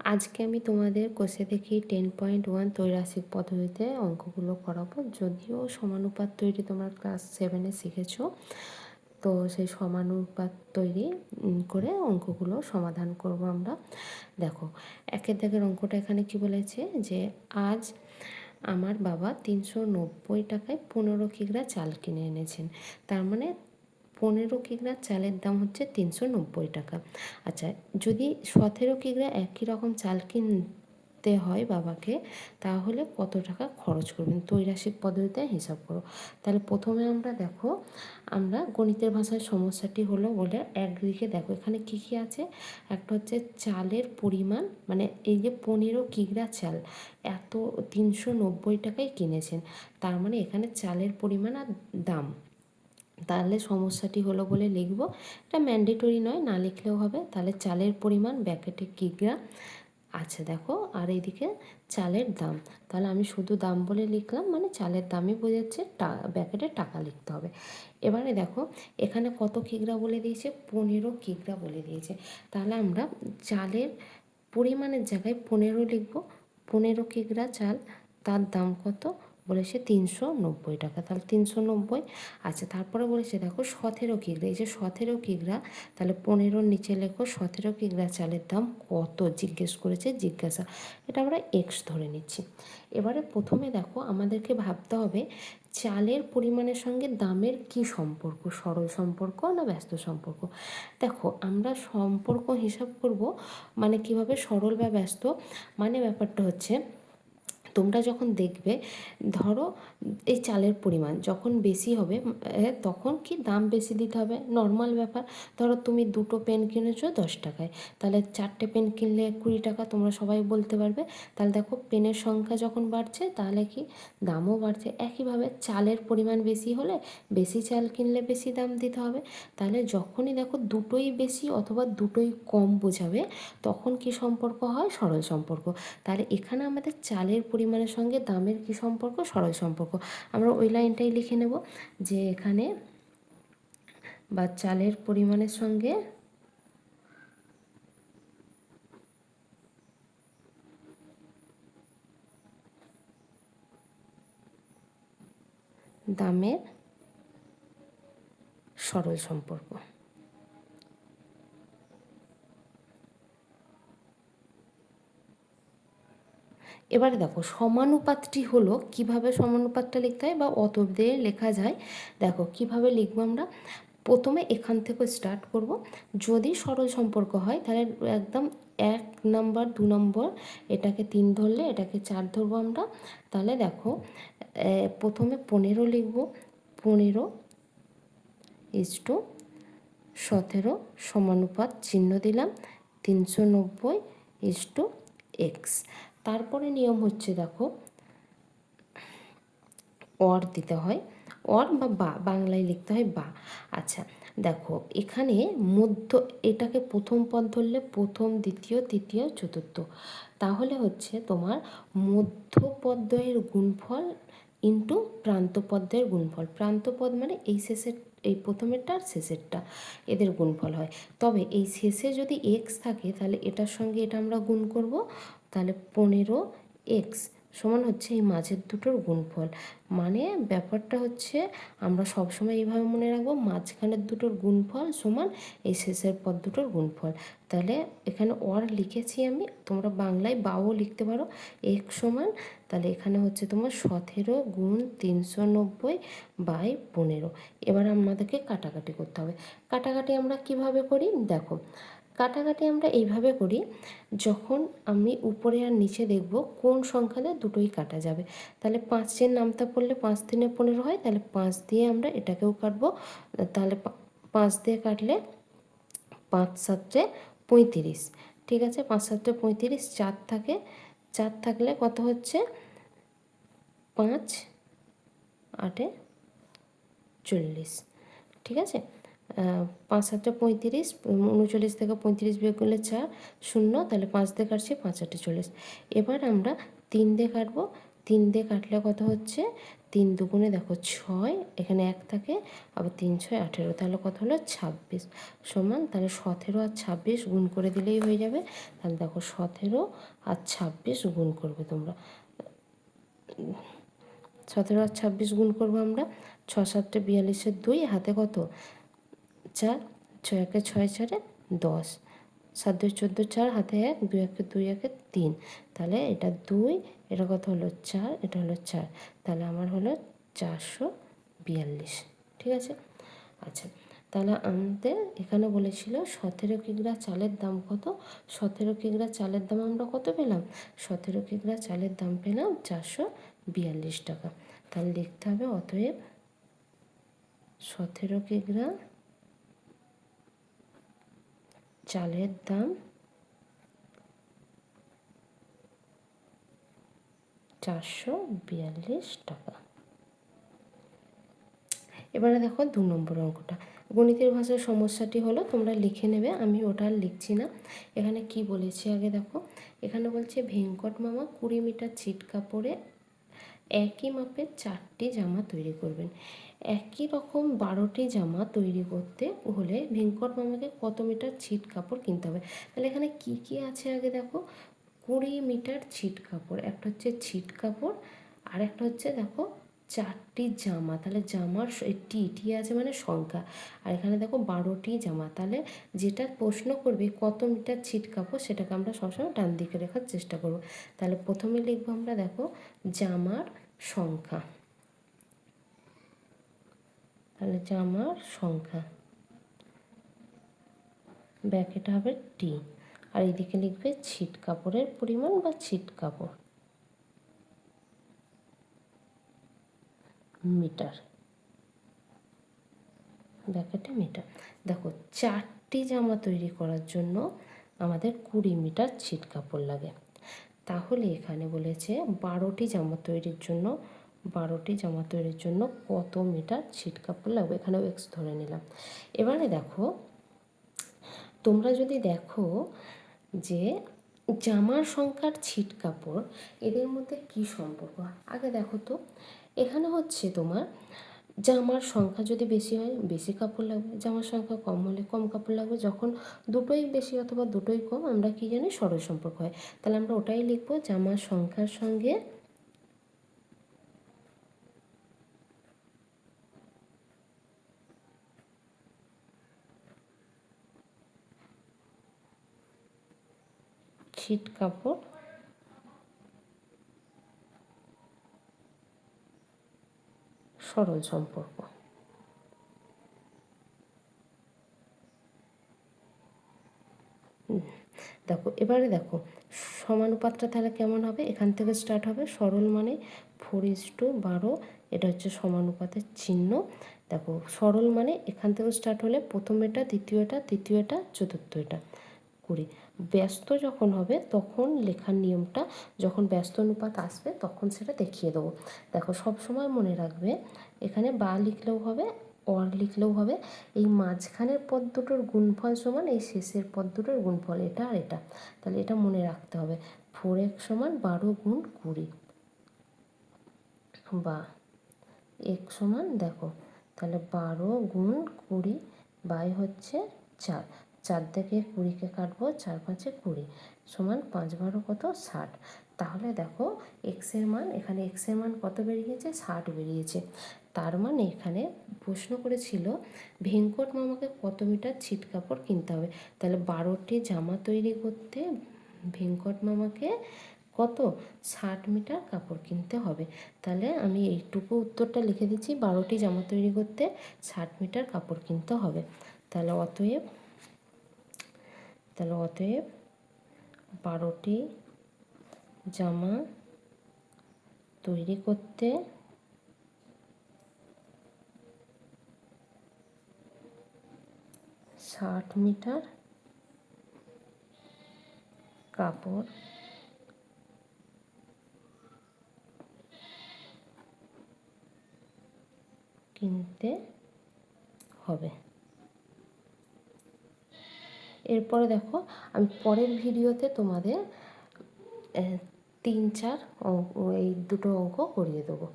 আজকে আমি তোমাদের কোষে দেখি 10.1 ত্রৈরাশিক পদ্ধতিতে অঙ্কগুলো করাবো। যদিও সমানুপাত তৈরি তোমরা ক্লাস 7-এ শিখেছো, তো সেই সমানুপাত তৈরি করে অঙ্কগুলো সমাধান করব আমরা। দেখো, একের দাগের অঙ্কটা এখানে কি বলেছে যে আজ আমার বাবা 390 টাকায় 15 কিগ্রা চাল কিনে এনেছেন। তার মানে 15 কিগ্রা চালের দাম হচ্ছে 390 টাকা। আচ্ছা, যদি 17 কিগ্রা একই রকম চাল কিনতে হয় বাবাকে, তাহলে কত টাকা খরচ করবেন? ত্রৈরাশিক পদ্ধতিতে হিসাব করো। তাহলে প্রথমে আমরা দেখো, আমরা গণিতের ভাষায় সমস্যাটি হলো বলে একদিকে দেখো এখানে কী কী আছে। একটা হচ্ছে চালের পরিমাণ, মানে এই যে 15 কিগ্রা চাল এত 390 টাকায় কিনেছেন, তার মানে এখানে চালের পরিমাণ আর দাম। তাহলে সমস্যাটি হলো বলে লিখব, এটা ম্যান্ডেটরি নয়, না লিখলেও হবে। তাহলে চালের পরিমাণ ব্যাকেটে কিগ্রা আচ্ছা দেখো, আর এইদিকে চালের দাম, তাহলে আমি শুধু দাম বলে লিখলাম, মানে চালের দামই বোঝাচ্ছে, ব্যাকেটে টাকা লিখতে হবে। এবারে দেখো এখানে কত কিগ্রা বলে দিয়েছে, 15 কিগ্রা বলে দিয়েছে। তাহলে আমরা চালের পরিমাণের জায়গায় 15 লিখব। 15 কিগ্রা চাল, তার দাম কত বলেছে? 390 টাকা। তাহলে 390। আচ্ছা, তারপরে বলেছে দেখো 17 কিগ্রা, এই যে 17 কিগ্রা, তাহলে 15-র নিচে লেখো 17 কিগ্রা চালের দাম কত জিজ্ঞেস করেছে, জিজ্ঞাসা, এটা আমরা এক্স ধরে নিচ্ছি। এবারে প্রথমে দেখো আমাদেরকে ভাবতে হবে চালের পরিমাণের সঙ্গে দামের কি সম্পর্ক, সরল সম্পর্ক না ব্যস্ত সম্পর্ক। দেখো আমরা সম্পর্ক হিসাব করব, মানে কিভাবে, সরল বা ব্যস্ত। মানে ব্যাপারটা হচ্ছে, তোমরা যখন দেখবে, ধরো এই চালের পরিমাণ যখন বেশি হবে তখন কি দাম বেশি দিতে হবে, নর্মাল ব্যাপার। ধরো তুমি 2টো পেন কিনেছো 10 টাকায়, তাহলে 4টে পেন কিনলে 20 টাকা, তোমরা সবাই বলতে পারবে। তাহলে দেখো পেনের সংখ্যা যখন বাড়ছে তাহলে কি দামও বাড়ছে। একইভাবে চালের পরিমাণ বেশি হলে বেশি চাল কিনলে বেশি দাম দিতে হবে। তাহলে যখনই দেখো দুটোই বেশি অথবা দুটোই কম বোঝাবে, তখন কি সম্পর্ক হয়? সরল সম্পর্ক। তাহলে এখানে আমাদের চালের পরিমাণের সঙ্গে দামের কি সম্পর্ক? সরল সম্পর্ক। আমরা ওই লাইনটাই লিখে নেব যে এখানে বা চালের পরিমাণের সঙ্গে দামের সরল সম্পর্ক। এবারে দেখো সমানুপাতটি হলো, কিভাবে সমানুপাতটা লিখতে হয় বা অতএব দিয়ে লেখা যায়। দেখো কিভাবে লিখবো আমরা, প্রথমে এখান থেকে স্টার্ট করব। যদি সরল সম্পর্ক হয় তাহলে একদম 1 নম্বর 2 নম্বর, এটাকে 3 ধরলে এটাকে 4 ধরবো আমরা। তাহলে দেখো প্রথমে 15 লিখব, 15:17 সমানুপাত চিহ্ন দিলাম 390:x। তারপরে নিয়ম হচ্ছে দেখো অর দিতে হয়, অর বা বাংলায় লিখতে হয় বা। আচ্ছা দেখো এখানে মধ্য, এটাকে প্রথম পদ ধরলে প্রথম, দ্বিতীয়, তৃতীয়, চতুর্থ, তাহলে হচ্ছে তোমার মধ্যপদ্বয়ের গুণফল ইন্টু প্রান্তপদ্বয়ের গুণফল। প্রান্তপদ মানে এই শেষের, এই প্রথমেরটা আর শেষেরটা, এদের গুণফল হয়। তবে এই শেষে যদি এক্স থাকে তাহলে এটার সঙ্গে এটা আমরা গুণ করব, তাহলে 15x সমান হচ্ছে এই মাঝের দুটোর গুণফল। মানে ব্যাপারটা হচ্ছে আমরা সবসময় এইভাবে মনে রাখবো, মাঝখানের দুটোর গুণফল সমান এই শেষের পদ দুটোর গুণফল। তাহলে এখানে অর লিখেছি আমি, তোমরা বাংলায় বাও লিখতে পারো। এক সমান, তাহলে এখানে হচ্ছে তোমার 17 গুণ 390/15। এবার আমাদেরকে কাটাকাটি করতে হবে। কাটাকাটি আমরা কিভাবে করি দেখো, কাটাকাটি আমরা এইভাবে করি, যখন আমি উপরে আর নিচে দেখব কোন সংখ্যাতে দুটোই কাটা যাবে। তাহলে 5-এর নামতা পড়লে 5×3=15 হয়, তাহলে 5 দিয়ে আমরা এটাকেও কাটবো। তাহলে 5 দিয়ে কাটলে 5×7=35, ঠিক আছে। 5×7=35, 4 থাকে, 4 থাকলে কত হচ্ছে? 5×8=40, ঠিক আছে। 5×7=35, 39 থেকে 35 বিয়োগ করলে 4, 0, তাহলে 5 দিয়ে কাটছি, 5×8=40। এবার আমরা 3 দিয়ে কাটবো, 3 দিয়ে কাটলে কত হচ্ছে, 3 দুগুণে দেখো 6, এখানে 1 থাকে, আবার 3 6 18, তাহলে কত হলো 26 সমান, তাহলে 17 আর 26 গুণ করে দিলেই হয়ে যাবে। তাহলে দেখো 17 আর 26 গুণ করবে তোমরা, 17 আর 26 গুণ করবো আমরা, 6 7 42, 2 হাতে কত 4, 6 1 6 4 10, 7 2 14, 4 হাতে 1, 2 1 2 1 3, তাহলে এটা 2, এটা কত হলো 4, এটা হলো 4, তাহলে আমার হলো 442, ঠিক আছে। আচ্ছা, তাহলে আমাদের এখানে বলেছিল 17 কিগ্রা চালের দাম কত, 17 কিগ্রা চালের দাম আমরা কত পেলাম, 17 কিগ্রা চালের দাম পেলাম 442 টাকা। তাহলে লিখতে হবে অতএব 17 কিগ্রা চালের দাম 442 টাকা। এবারে দেখো 2 নম্বর অঙ্কটা, গণিতের ভাষার সমস্যাটি হলো, তোমরা লিখে নেবে, আমি ওটা আর লিখছি না। এখানে কি বলেছে আগে দেখো, এখানে বলছে ভেঙ্কট মামা 20 মিটার ছিট কাপড়ে একই মাপের 4টি জামা তৈরি করবেন। একই রকম 12টি জামা তৈরি করতে হলে ভেঙ্কট মামাকে কত মিটার ছিট কাপড় কিনতে হবে। তাহলে এখানে কি কি আছে আগে দেখো, 20 মিটার ছিট কাপড়, একটা হচ্ছে ছিট কাপড়, আর একটা হচ্ছে দেখো 4টি জামা, তাহলে জামার টি আছে মানে সংখ্যা, আর এখানে দেখো 12টি জামা, তাহলে যেটা প্রশ্ন করবে কত মিটার ছিট কাপড় সেটাকে আমরা সবসময় ডান দিকে রেখার চেষ্টা করব। তাহলে প্রথমে লিখবো আমরা দেখো জামার সংখ্যা, তাহলে জামার সংখ্যা, ব্যাকেট হবে টি, আর এদিকে লিখবে ছিট কাপড়ের পরিমাণ বা ছিট কাপড় মিটার, ব্যাকেটে মিটার। দেখো 4টি জামা তৈরি করার জন্য আমাদের 20 মিটার ছিট কাপড় লাগে, তাহলে এখানে বলেছে 12টি জামা তৈরির জন্য, 12টি জামা তৈরির জন্য কত মিটার ছিট কাপড় লাগবে, এখানেও এক্স ধরে নিলাম। এবারে দেখো তোমরা যদি দেখো যে জামার সংখ্যার ছিট কাপড় এদের মধ্যে কি সম্পর্ক, আগে দেখো তো, এখানে হচ্ছে তোমার জামার সংখ্যা যদি বেশি হয় বেশি কাপড় লাগবে, জামার সংখ্যা কম হলে কম কাপড় লাগবে, যখন দুটোই বেশি অথবা দুটোই কম আমরা কি জানি সরল সম্পর্ক হয়, তাহলে আমরা ওটাই লিখবো, জামার সংখ্যার সঙ্গে ছিট কাপড় সরল সম্পর্ক। দেখো এবারে দেখো সমানুপাতটা তাহলে কেমন হবে, এখান থেকে স্টার্ট হবে, সরল মানে 4:12, এটা হচ্ছে সমানুপাতের চিহ্ন। দেখো সরল মানে এখান থেকে স্টার্ট হলে প্রথম এটা, দ্বিতীয় এটা, তৃতীয় এটা, চতুর্থ এটা 20। ব্যস্ত যখন হবে তখন লেখার নিয়মটা, যখন ব্যস্ত অনুপাত আসবে তখন সেটা দেখিয়ে দেবো। দেখো সব সময় মনে রাখবে, এখানে বা লিখলেও হবে, অর লিখলেও হবে, এই মাঝখানের পদ দুটোর গুণফল সমান এই শেষের পদ দুটোর গুণফল, এটা আর এটা, তাহলে এটা মনে রাখতে হবে, 4x সমান 12 গুণ 20, বা x সমান দেখো তাহলে 12 গুণ 20 বাই হচ্ছে 4, 4 থেকে 20কে কাটবো, 4 5 20 সমান 5 12 কত 60, তাহলে দেখো এক্সের মান, এখানে এক্সের মান কত বেরিয়েছে 60 বেরিয়েছে। তার মানে এখানে প্রশ্ন করেছিল ভেঙ্কট মামাকে কত মিটার ছিট কাপড় কিনতে হবে, তাহলে 12টি জামা তৈরি করতে ভেঙ্কট মামাকে কত 60 মিটার কাপড় কিনতে হবে। তাহলে আমি এইটুকু উত্তরটা লিখে দিচ্ছি, 12টি জামা তৈরি করতে 60 মিটার কাপড় কিনতে হবে। তাহলে অতএব 12টি জামা তৈরি করতে 60 মিটার কাপড় কিনতে হবে। এরপরে দেখো আমি পরের ভিডিওতে তোমাদের 3 4 এই দুটো অঙ্ক করিয়ে দেবো।